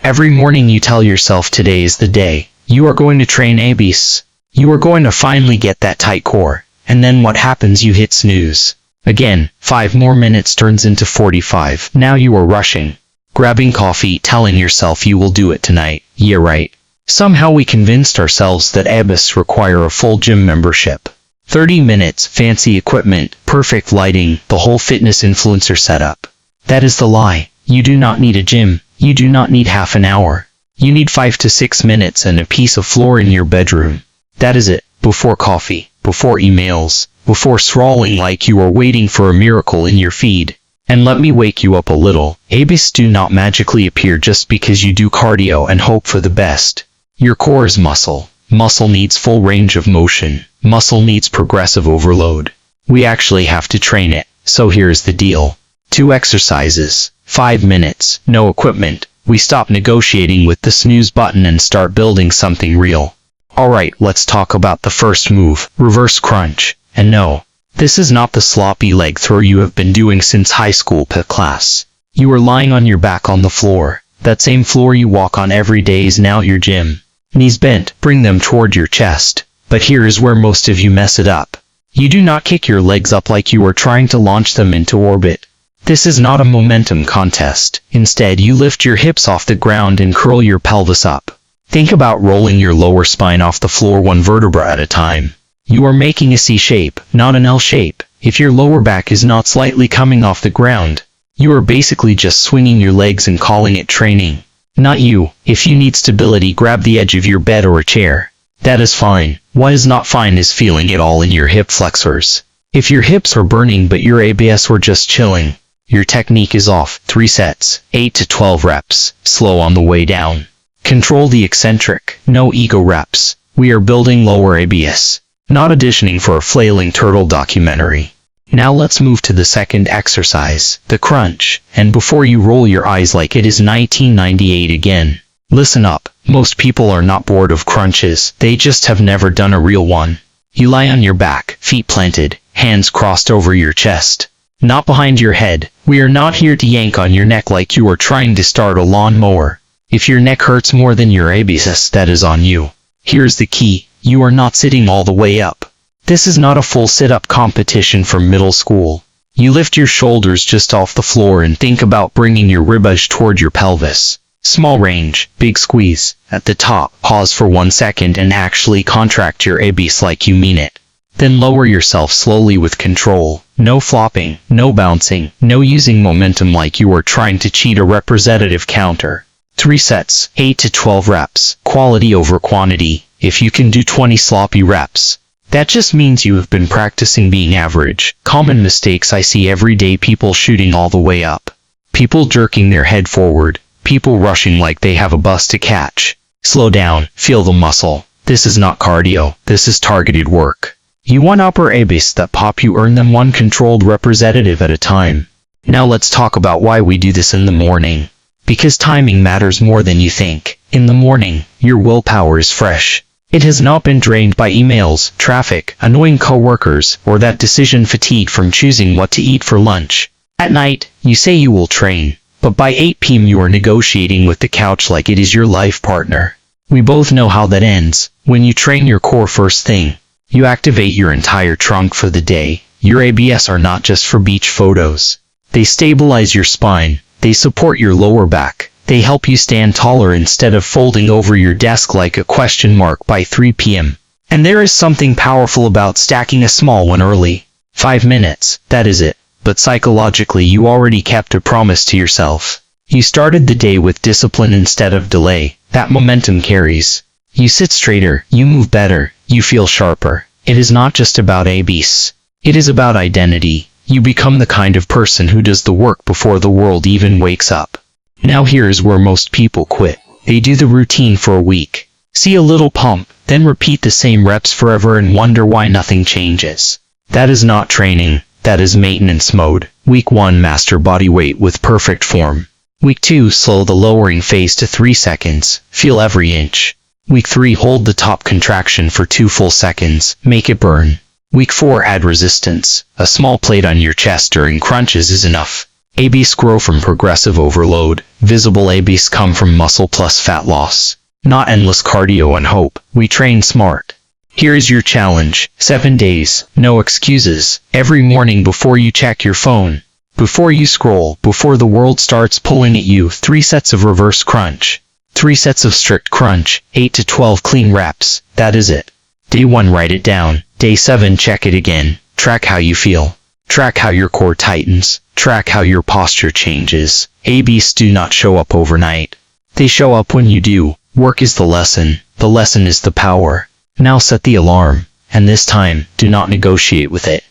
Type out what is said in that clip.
Every morning you tell yourself today is the day. You are going to train abs. You are going to finally get that tight core. And then what happens? You hit snooze. Again, 5 more minutes turns into 45. Now you are rushing. Grabbing coffee, telling yourself you will do it tonight. Yeah, right. Somehow we convinced ourselves that abs require a full gym membership. 30 minutes, fancy equipment, perfect lighting, the whole fitness influencer setup. That is the lie. You do not need a gym. You do not need half an hour. You need 5 to 6 minutes and a piece of floor in your bedroom. That is it. Before coffee, before emails, before scrolling like you are waiting for a miracle in your feed. And let me wake you up a little. Abs do not magically appear just because you do cardio and hope for the best. Your core is muscle. Muscle needs full range of motion. Muscle needs progressive overload. We actually have to train it. So here's the deal. 2 exercises, 5 minutes, no equipment. We stop negotiating with the snooze button and start building something real. Alright, let's talk about the first move, reverse crunch. And no, this is not the sloppy leg throw you have been doing since high school PE class. You are lying on your back on the floor. That same floor you walk on every day is now your gym. Knees bent, bring them toward your chest. But here is where most of you mess it up. You do not kick your legs up like you are trying to launch them into orbit. This is not a momentum contest. Instead, you lift your hips off the ground and curl your pelvis up. Think about rolling your lower spine off the floor 1 vertebra at a time. You are making a C shape, not an L shape. If your lower back is not slightly coming off the ground, you are basically just swinging your legs and calling it training. Not you. If you need stability, grab the edge of your bed or a chair. That is fine. What is not fine is feeling it all in your hip flexors. If your hips are burning but your abs were just chilling, your technique is off. 3 sets, 8 to 12 reps, slow on the way down. Control the eccentric, no ego reps. We are building lower abs. Not auditioning for a flailing turtle documentary. Now let's move to the second exercise, the crunch. And before you roll your eyes like it is 1998 again, listen up. Most people are not bored of crunches, they just have never done a real one. You lie on your back, feet planted, hands crossed over your chest. Not behind your head. We are not here to yank on your neck like you are trying to start a lawnmower. If your neck hurts more than your abs, that is on you. Here's the key. You are not sitting all the way up. This is not a full sit-up competition from middle school. You lift your shoulders just off the floor and think about bringing your ribcage toward your pelvis. Small range, big squeeze. At the top, pause for 1 second and actually contract your abs like you mean it. Then lower yourself slowly with control. No flopping, no bouncing, no using momentum like you are trying to cheat a representative counter. 3 sets, 8 to 12 reps, quality over quantity. If you can do 20 sloppy reps, that just means you have been practicing being average. Common mistakes I see every day: people shooting all the way up, people jerking their head forward, people rushing like they have a bus to catch. Slow down, feel the muscle. This is not cardio, this is targeted work. You want upper abs that pop, you earn them 1 controlled representative at a time. Now let's talk about why we do this in the morning. Because timing matters more than you think. In the morning, your willpower is fresh. It has not been drained by emails, traffic, annoying coworkers, or that decision fatigue from choosing what to eat for lunch. At night, you say you will train, but by 8 p.m. you are negotiating with the couch like it is your life partner. We both know how that ends. When you train your core first thing, you activate your entire trunk for the day. Your abs are not just for beach photos. They stabilize your spine. They support your lower back. They help you stand taller instead of folding over your desk like a question mark by 3 p.m. And there is something powerful about stacking a small one early. 5 minutes, that is it. But psychologically you already kept a promise to yourself. You started the day with discipline instead of delay. That momentum carries. You sit straighter, you move better, you feel sharper. It is not just about abs. It is about identity. You become the kind of person who does the work before the world even wakes up. Now here is where most people quit. They do the routine for a week, see a little pump, then repeat the same reps forever and wonder why nothing changes. That is not training, that is maintenance mode. Week 1, master body weight with perfect form. Week 2, slow the lowering phase to 3 seconds, feel every inch. Week 3, hold the top contraction for 2 full seconds, make it burn. Week 4, add resistance. A small plate on your chest during crunches is enough. ABs grow from progressive overload. Visible ABs come from muscle plus fat loss. Not endless cardio and hope. We train smart. Here is your challenge. 7 days. No excuses. Every morning before you check your phone. Before you scroll. Before the world starts pulling at you. 3 sets of reverse crunch. 3 sets of strict crunch. 8 to 12 clean reps. That is it. Day 1, write it down. Day 7, check it again. Track how you feel. Track how your core tightens. Track how your posture changes. ABs do not show up overnight. They show up when you do. Work is the lesson. The lesson is the power. Now set the alarm, and this time, do not negotiate with it.